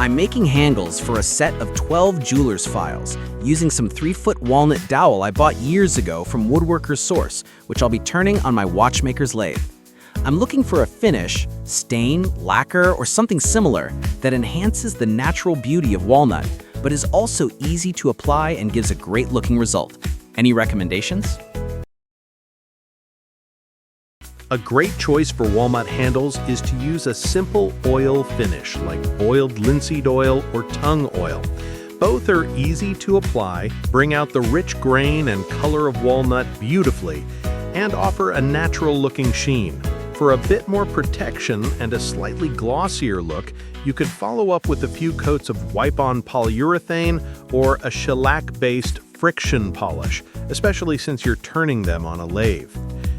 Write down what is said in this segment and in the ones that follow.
I'm making handles for a set of 12 jeweler's files using some 3-foot walnut dowel I bought years ago from Woodworker's Source, which I'll be turning on my watchmaker's lathe. I'm looking for a finish, stain, lacquer, or something similar that enhances the natural beauty of walnut, but is also easy to apply and gives a great looking result. Any recommendations? A great choice for walnut handles is to use a simple oil finish like boiled linseed oil or tung oil. Both are easy to apply, bring out the rich grain and color of walnut beautifully, and offer a natural-looking sheen. For a bit more protection and a slightly glossier look, you could follow up with a few coats of wipe-on polyurethane or a shellac-based friction polish, especially since you're turning them on a lathe.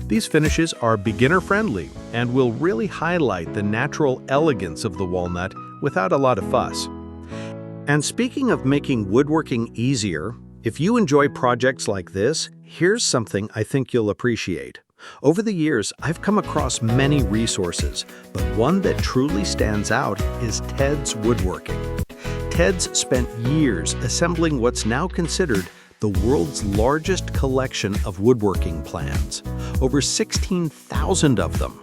These finishes are beginner-friendly and will really highlight the natural elegance of the walnut without a lot of fuss. And speaking of making woodworking easier, if you enjoy projects like this, here's something I think you'll appreciate. Over the years, I've come across many resources, but one that truly stands out is Ted's Woodworking. Ted's spent years assembling what's now considered the world's largest collection of woodworking plans, over 16,000 of them.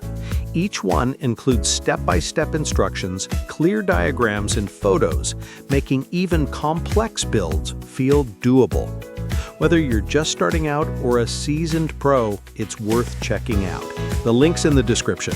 Each one includes step-by-step instructions, clear diagrams, and photos, making even complex builds feel doable. Whether you're just starting out or a seasoned pro, it's worth checking out. The link's in the description.